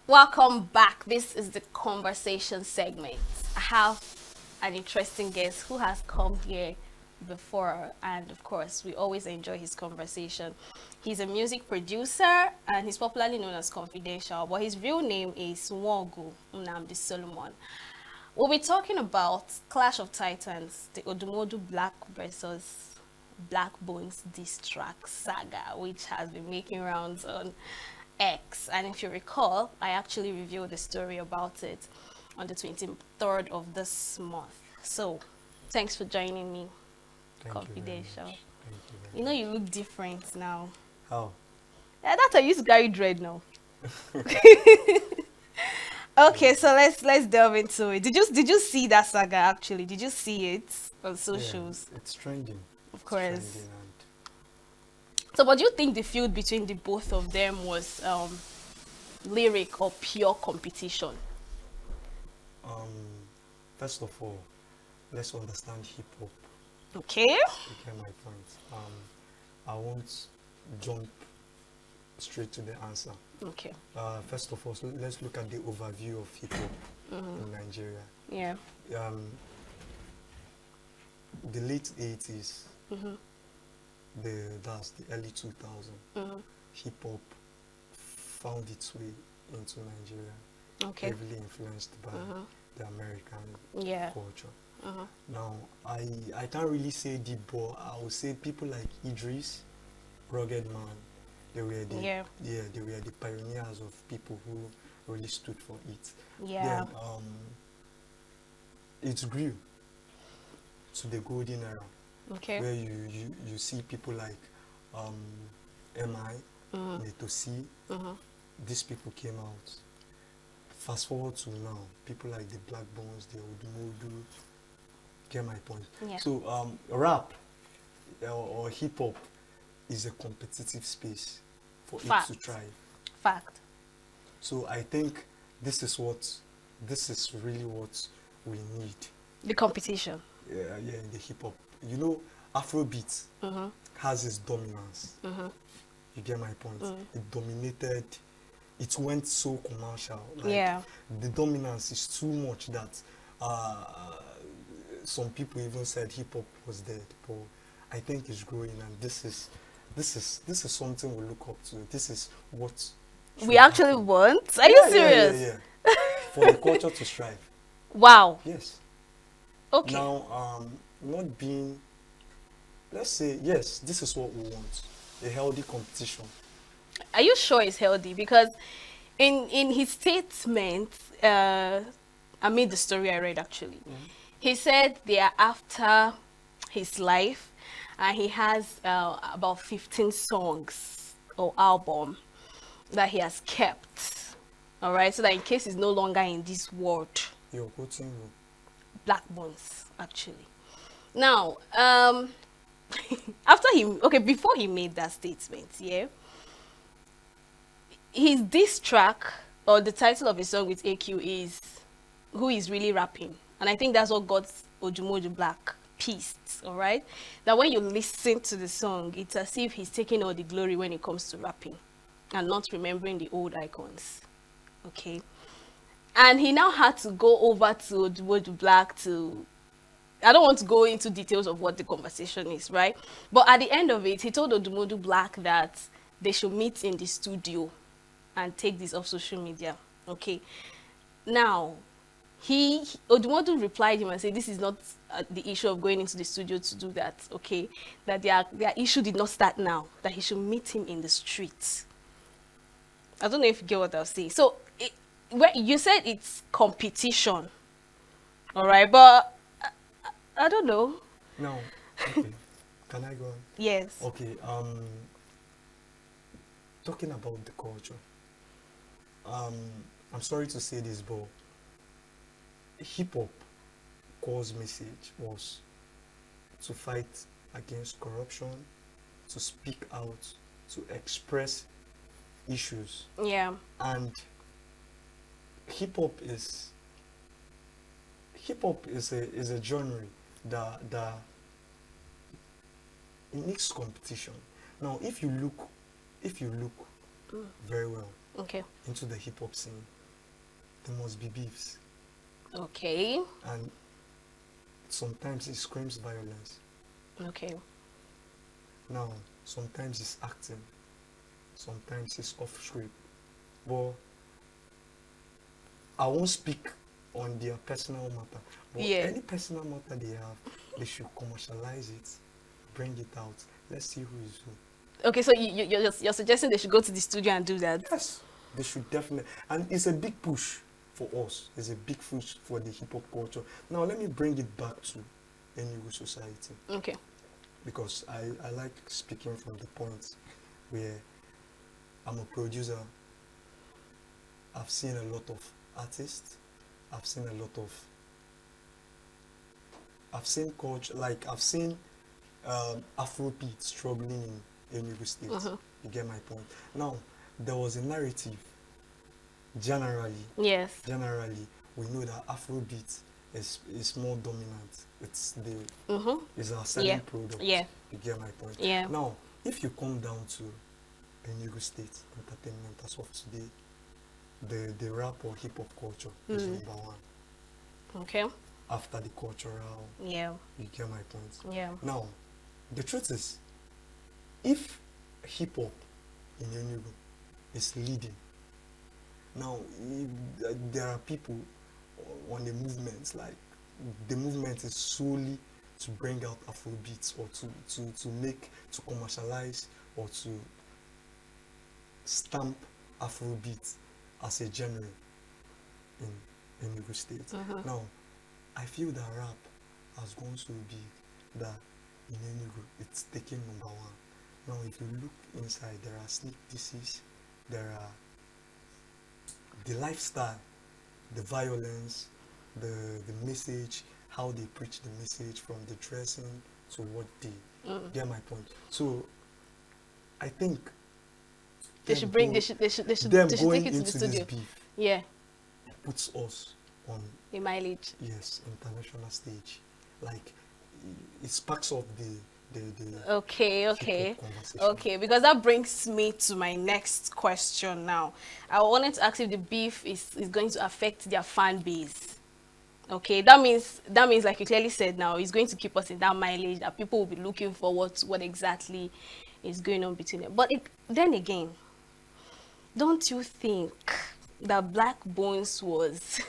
Welcome back. This is the conversation segment. I have an interesting guest who has come here before, and of course, we always enjoy his conversation. He's a music producer and he's popularly known as Confidential, but his real name is Nwogu Nnamdi Solomon. We'll be talking about Clash of Titans, the Odumodublack versus Blaqbones diss track Saga, which has been making rounds on X. And if you recall, I actually revealed the story about it on the 23rd of this month. So, thanks for joining me, Thank you very Confidential. much. Thank you You very know, much. you look different now. How? Yeah, that's how you used to carry dread now. Yeah. Okay, so let's delve into it. Did you see that saga actually? Did you see it on Yeah, socials? it's trending. Of It's trending course. and So, what do you think the feud between the both of them was lyric or pure competition? um first of all, let's understand hip hop. Okay. You get my point. I won't jump straight to the answer. Okay. First of all, so let's look at the overview of hip hop in Nigeria. Yeah. Um, the late 80s, Mm-hmm. that's the early 2000s. Mm-hmm. Hip hop found its way into Nigeria, Okay. heavily influenced by Mm-hmm. the American Yeah. culture. Mm-hmm. Now, I can't really say deep, but I would say people like Idris, Rugged Man, they were the Yeah. they were the pioneers of people who really stood for it. Yeah. Then it grew to the golden era Okay. where you see people like um, MI, Mm-hmm. Netosi, Mm-hmm. these people came out. Fast forward to now, people like the Blaqbones, the Odumodu, get my point. Yeah. So rap or hip hop is a competitive space for it to Fact. thrive. Fact. So I think this is what this is really what we need. The competition. Yeah, in the hip hop. You know, Afrobeat Mm-hmm. has its dominance. Mm-hmm. You get my point. Mm. It dominated. It went so commercial. Like Yeah. the dominance is too much that uh, some people even said hip hop was dead. But I think it's growing, and this is something we look up to. This is what We should actually happen. want. Are you serious? Yeah. For the culture to strive. Wow. Yes. Okay. Now, not being, let's say, yes, this is what we want. A healthy competition. Are you sure it's healthy? Because in his statement, I made the story I read actually. He said they are after his life, and he has about 15 songs or album that he has kept. All right, so that in case he's no longer in this world, You're quoting me. Blaqbones actually. Now, after he okay before he made that statement, yeah, his diss track or the title of his song with AQ is "Who is Really Rapping," and I think that's what got Odumodublack pissed. All right, that when you listen to the song, it's as if he's taking all the glory when it comes to rapping, and not remembering the old icons. Okay, and he now had to go over to Odumodublack to. I don't want to go into details of what the conversation is, right? But at the end of it, he told Odumodublack that they should meet in the studio and take this off social media. Okay. Now, Odumodu replied him and said, "This is not the issue of going into the studio to do that. Okay, that their issue did not start now. That he should meet him in the streets." I don't know if you get what I was saying. So, where you said it's competition, all right, but I don't know. Now, okay, can I go on? Yes. Okay, talking about the culture, um, I'm sorry to say this, but hip hop core's message was to fight against corruption, to speak out, to express issues, Yeah. and hip hop is a genre that it needs competition. Now, if you look very well, Okay. into the hip hop scene, there must be beefs. Okay. And sometimes it screams violence. Okay. Now, sometimes it's acting, sometimes it's off script. But I won't speak on their personal matter. But Yeah. any personal matter they have, they should commercialize it, bring it out. Let's see who is who. Okay, so you're suggesting they should go to the studio and do that? Yes, they should definitely. And it's a big push for us. It's a big push for the hip hop culture. Now, let me bring it back to Enugu society. Okay. Because I like speaking from the point where I'm a producer. I've seen a lot of artists. I've seen culture, like I've seen Afrobeat struggling in Enugu State. You get my point. Now, there was a narrative. Generally, we know that Afrobeat is more dominant. It's our selling product. Yeah. You get my point. Yeah. Now, if you come down to Enugu State entertainment as of today, the rap or hip hop culture is number one. Okay. After the cultural. Yeah. You get my point. Yeah. Now, the truth is, if hip hop in Enugu is leading, now there are people on the movement, like the movement is solely to bring out Afrobeats or to commercialize or to stamp Afrobeat as a genre in Enugu State. Now, I feel that rap has gone so big that in Enugu it's taking number one. Now, if you look inside, there are sneak disses, there are the lifestyle, the violence, the message, how they preach the message, from the dressing to what they get my point. So I think they should take it to the studio. Yeah. Puts us on a mileage. Yes, international stage. Like it sparks up the Okay, because that brings me to my next question now. I wanted to ask if the beef is going to affect their fan base. Okay, that means like you clearly said now, it's going to keep us in that mileage that people will be looking forward to what exactly is going on between them. But then again, don't you think that Blaqbones was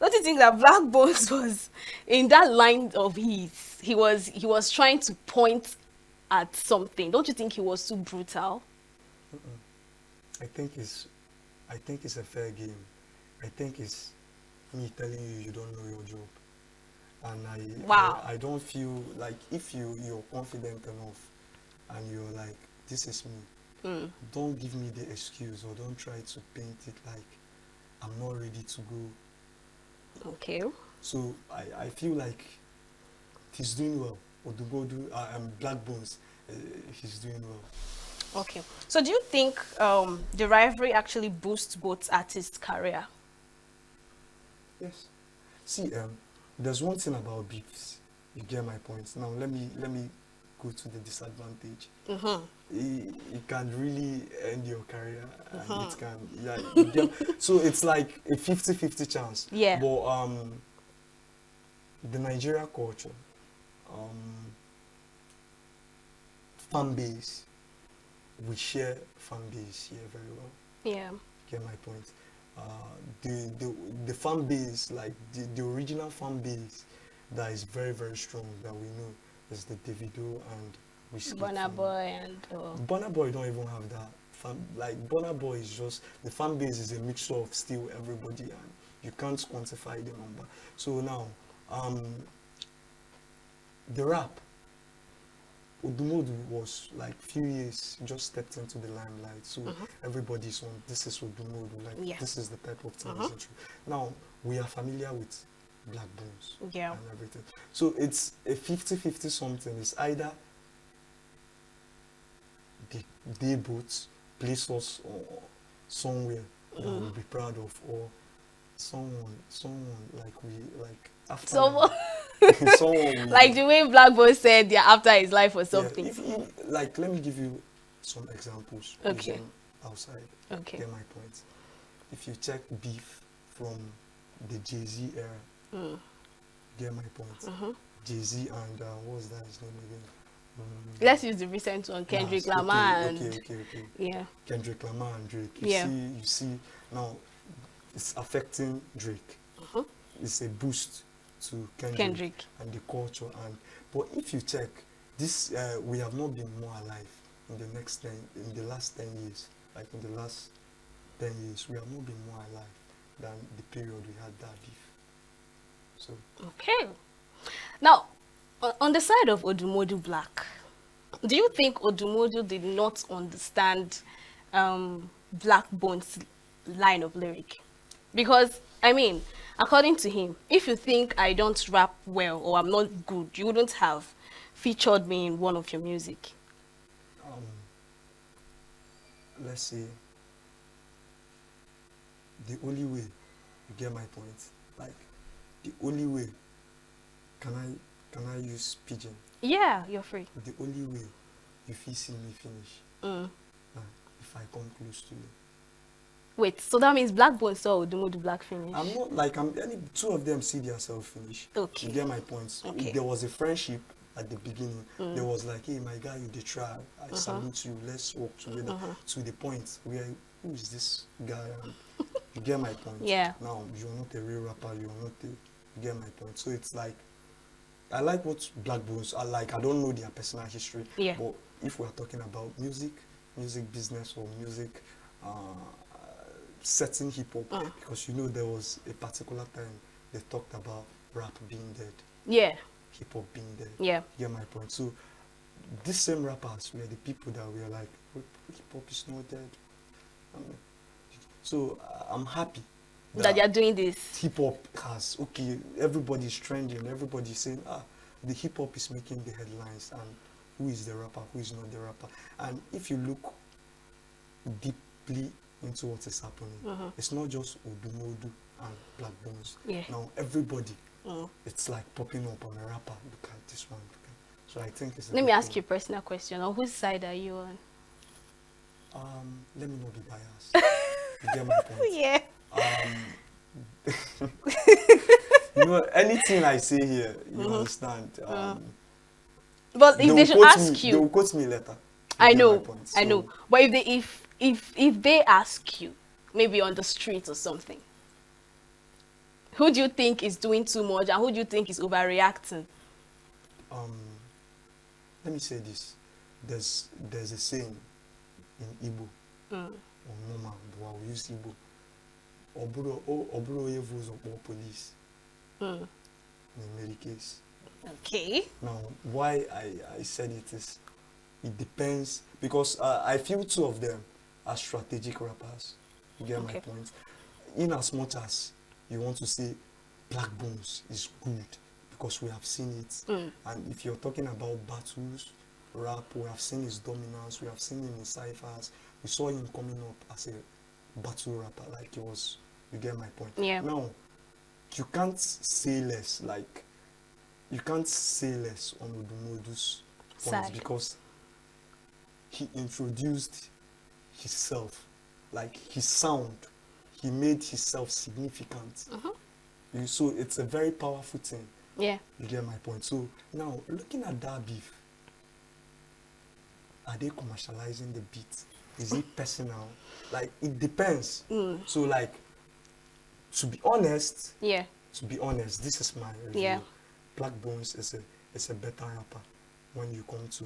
don't you think that Blaqbones was in that line of his? He was trying to point at something. Don't you think he was too brutal? I think it's a fair game. I think it's me telling you don't know your job. And I don't feel like if you're confident enough and you're like, this is me, don't give me the excuse or don't try to paint it like I'm not ready to go. Okay. So I feel like he's doing well. Blaqbones, he's doing well. Okay. So do you think the rivalry actually boosts both artists' career? Yes. See, there's one thing about beefs. You get my point. Now let me go to the disadvantage. It can really end your career, and it can so it's like a 50-50 chance. Yeah. But the Nigeria culture, fan base, we share fan base here very well. Yeah. Get my point. The fan base, like the original fan base that is very, very strong that we know is the Davido and Burna Boy and Burna Boy don't even have that fan. Like Burna Boy is just, the fan base is a mixture of still everybody and you can't quantify the number. So now the rap, Odumodublack was like few years just stepped into the limelight, so everybody's on, this is Odumodublack, like this is the type of thing. Now we are familiar with Blaqbones and everything, so it's a 50-50 something. It's either they both place us somewhere that we'll be proud of, or someone like we like after someone like the way Blaqbones said they're after his life or something. Like let me give you some examples. Okay. outside. Okay. Get my point. If you check beef from the Jay-Z era, get my point. Jay-Z and what was that his name again? Let's use the recent one, Kendrick Lamar and Okay. yeah. Kendrick Lamar and Drake. Yeah. You see now it's affecting Drake. It's a boost to Kendrick and the culture. And but if you check this, we have not been more alive in the last 10 years. Like in the last 10 years, we have not been more alive than the period we had that beef. So okay. Now, on the side of Odumodublack, do you think Odumodu did not understand Blaqbones' line of lyric? Because, I mean, according to him, if you think I don't rap well or I'm not good, you wouldn't have featured me in one of your music. Let's say the only way, you get my point, like the only way, can I use pigeon? Yeah, you're free. The only way you feel see me finish, if I come close to you. Wait, so that means Blaqbones saw Odumodublack finish? I'm not like two of them see themselves finish. Okay. You get my point. Okay. There was a friendship at the beginning. There was like, hey, my guy, you the try. I salute you. Let's work together. To the point where, who is this guy? And you get my point. Yeah. Now you're not a real rapper. You're not a. You get my point. So it's like, I like what Blaqbones are like. I don't know their personal history. Yeah. But if we're talking about music business or music, setting hip hop, because you know there was a particular time they talked about rap being dead. Yeah. Hip hop being dead. Yeah. You get my point. So these same rappers were the people that were like, hip hop is not dead. So I'm happy that you're doing this. Hip hop has, okay, everybody's trending, everybody's saying, the hip hop is making the headlines, and who is the rapper, who is not the rapper. And if you look deeply into what is happening, it's not just Odumodu and Blaqbones. Yeah. Now everybody, it's like popping up on a rapper. Look at this one. So I think it's. Let me ask you a personal question. On whose side are you on? Let me not be biased. You get my point? Yeah. You know, anything I say here, you understand. But if they should ask they will you, quote me later. I know, I know. But if they ask you, maybe on the street or something, who do you think is doing too much, and who do you think is overreacting? Let me say this. There's a saying in Igbo, or normal, but I will use Igbo. Oburo evos or police. In many cases. Okay. Now, why I said it is, it depends, because I feel two of them are strategic rappers. You get my point? In as much as you want to say Blaqbones is good, because we have seen it. And if you're talking about battles, rap, we have seen his dominance, we have seen him in ciphers. We saw him coming up as a battle rapper, like he was. You get my point? Yeah. Now, you can't say less, like, you can't say less on Odumodu's points, because he introduced himself, like his sound, he made himself significant. So it's a very powerful thing. Yeah. You get my point? So now, looking at that beef, are they commercializing the beat? Is it personal? Like, it depends. So like, to be honest, this is my review. Yeah. Blaqbones is a better rapper when you come to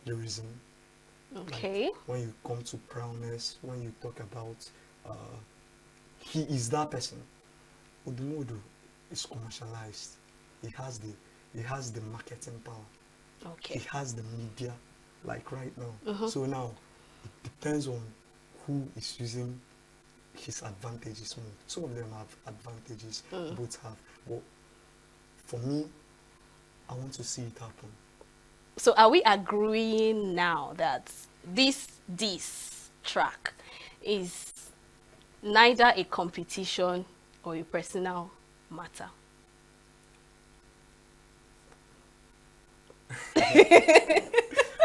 lyricism. Okay. Like, when you come to prowess, when you talk about, he is that person. Odumodu is commercialized. He has the marketing power. Okay. He has the media, like right now. So now, it depends on who is using his advantages more. Some of them have advantages, both have. But for me, I want to see it happen. So are we agreeing now that this track is neither a competition or a personal matter?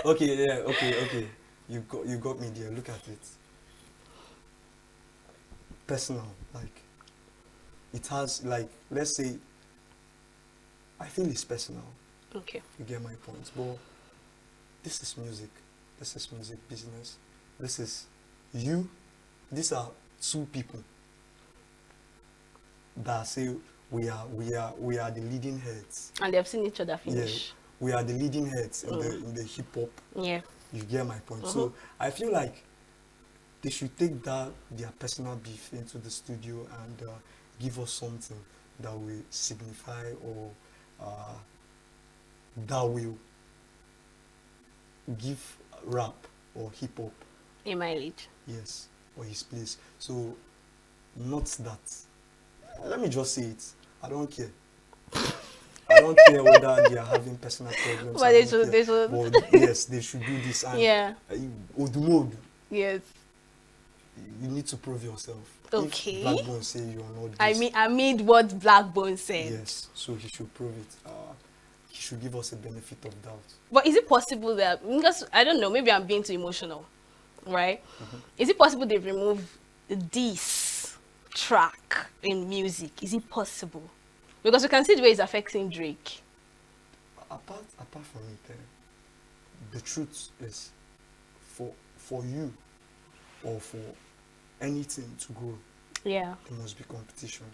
Okay. You got me there. Look at it. personal. Like, it has, like, let's say, I feel it's personal. Okay. You get my point. But this is music. This is music business. This is you. These are two people that say we are the leading heads. And they've seen each other Yeah, finish. we are the leading heads in the hip hop. Yeah. You get my point. So I feel like they should take their personal beef into the studio and give us something that will signify or that will give rap or hip hop, A mileage. yes, or his place. So not that. Let me just say it. I don't care. I don't care whether they are having personal problems. But I they don't should, care. they should. But yes, they should do this. And Yeah. Odumodublack, Yes. you need to prove yourself. Okay. If Blaqbones say you are not this, I mean what Blaqbones said. yes, so he should prove it. He should give us a benefit of doubt. But is it possible that, because I don't know, maybe I'm being too emotional, right? Is it possible they remove this track in music? Is it possible? Because you can see the way it's affecting Drake. Apart from it, the truth is, for you or for anything to grow, Yeah. there must be competition.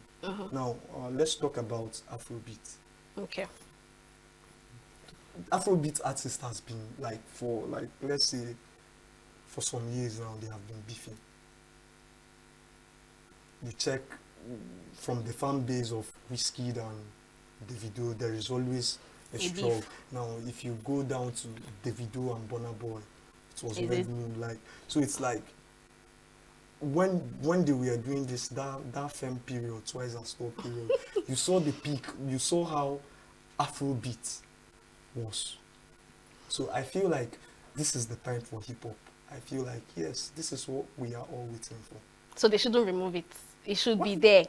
Now, let's talk about Afrobeat. Okay. Afrobeat artist has been like for like let's say for some years now they have been beefing. You check from the fan base of Wizkid and Davido, there is always a beef. struggle. Now, if you go down to Davido and Burna Boy, it was Is Red it? Moon. Like, so it's like when they were doing this, that femme period, twice as tall period, you saw the peak. You saw how Afrobeat was. So I feel like this is the time for hip hop. I feel like yes, this is what we are all waiting for. So they shouldn't remove it. It should be Why? there.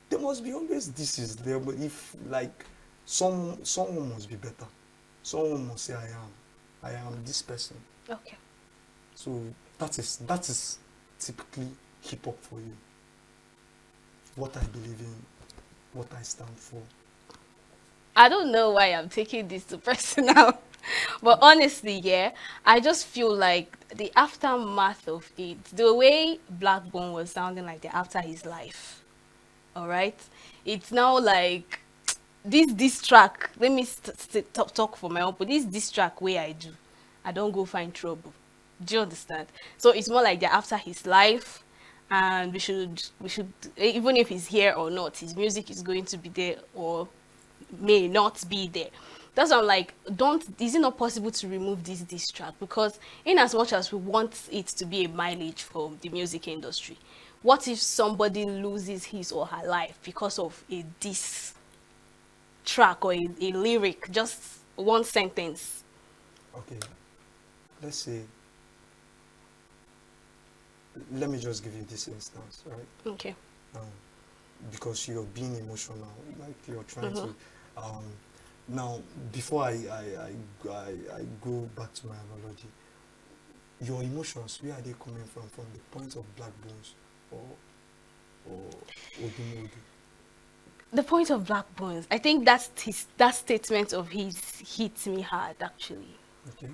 There must be always this is there, but if like someone must be better. Someone must say I am this person. Okay. So that is typically hip hop for you. What I believe in, what I stand for. I don't know why I'm taking this to personal, but honestly, yeah, I just feel like the aftermath of it, the way Blaqbone was sounding like the after his life, all right, it's now like this track. Let me talk for my own, but this track where I don't go find trouble. Do you understand? So it's more like the after his life, and we should even if he's here or not, his music is going to be there or may not be there. That's why I'm like, is it not possible to remove this track? Because in as much as we want it to be a mileage for the music industry, what if somebody loses his or her life because of a diss track or a lyric, just one sentence? Okay, let's say, let me just give you this instance, right? Okay. Because you're being emotional, like you're trying to. Now, before I go back to my analogy, your emotions, where are they coming from? From the point of Blaqbones or Odumodublack? The point of Blaqbones, I think that statement of his hit me hard actually. Okay.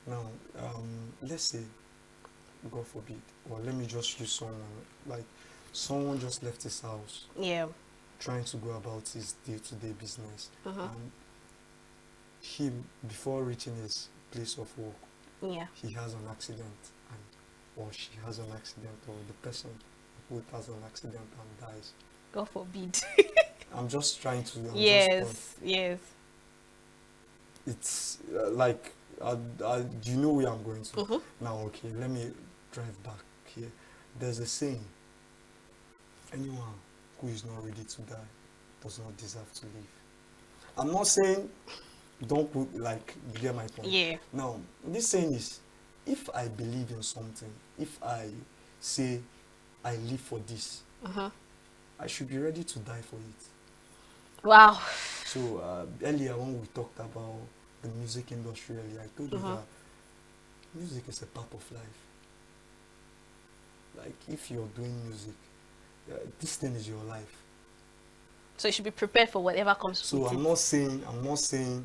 Now, let's say, God forbid, or let me just use someone, like someone just left his house, Yeah. trying to go about his day-to-day business, and him, before reaching his place of work, Yeah. he has an accident, or she has an accident, or the person who has an accident and dies. God forbid. I'm just trying to. Yes. It's like, do you know where I'm going to? Now, okay, let me drive back here. There's a saying: anyone who is not ready to die does not deserve to live. I'm not saying don't put, like, you get my point. Yeah. Now, this saying is, if I believe in something, if I say I live for this, I should be ready to die for it. Wow. So earlier when we talked about the music industry earlier, I told you that music is a part of life. like if you're doing music, this thing is your life. So you should be prepared for whatever comes So with I'm it. not saying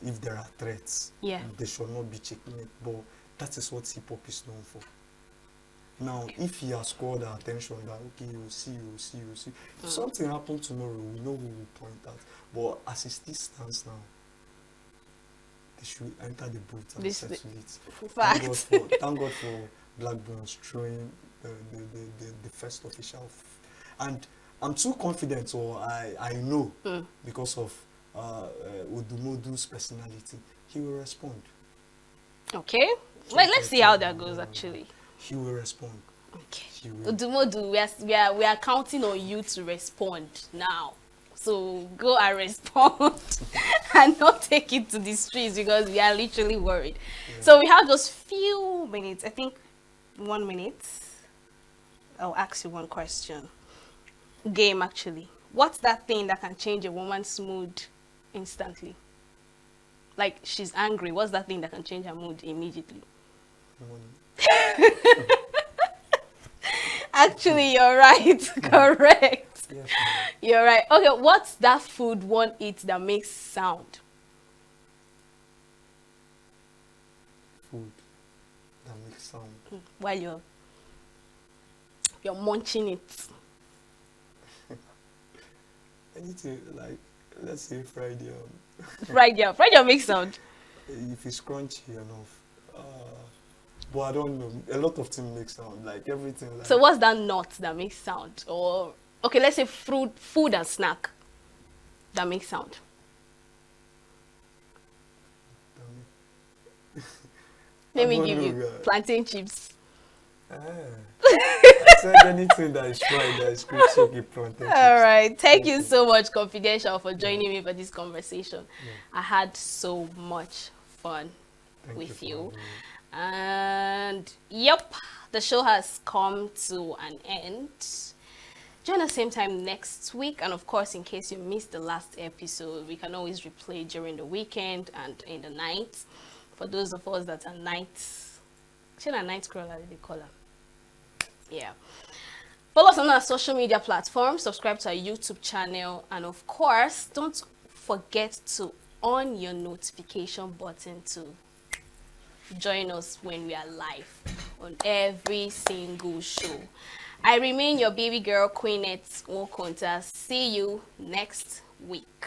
if there are threats, Yeah. they should not be checking it. But that is what hip hop is known for. Now, if he has called our attention that okay, you'll see. If something happened tomorrow, we know who will point out. But as it still stands now, they should enter the booth and settle it. Thank God for Blaqbones throwing the first official. And I'm too confident, or I know, because of Odumodu's personality, he will respond. Okay. Well, let's see how that goes, actually. He will respond. Okay. He will. Odumodu, we are counting on you to respond now. So go and respond and not take it to the streets, because we are literally worried. Yeah. So we have just few minutes. I think 1 minute. I'll ask you one question. Game, actually. What's that thing that can change a woman's mood instantly? Like, she's angry. What's that thing that can change her mood immediately? Actually, you're right. Correct. Yes, you're right. Okay, what's that food one eats that makes sound? Food that makes sound. While you're munching it. Anything like, let's say fried yam. Fried yam. Fried yam makes sound. If it's crunchy enough. But I don't know. A lot of things make sound. Like everything. Like, so what's that nut that makes sound? Or okay, let's say food and snack that makes sound. Let me give you plantain chips. I said anything that is fried, that is cooked, so keep plantain chips. All right. Thank you so much, Confidential, for joining me for this conversation. I had so much fun with you. And yep, the show has come to an end. Join us same time next week, and of course, in case you missed the last episode, we can always replay during the weekend and in the night. For those of us that are nights, a night scroller, they call her. Yeah. Follow us on our social media platforms, subscribe to our YouTube channel, and of course, don't forget to on your notification button to join us when we are live on every single show. I remain your baby girl, Queenette Wokonta. See you next week.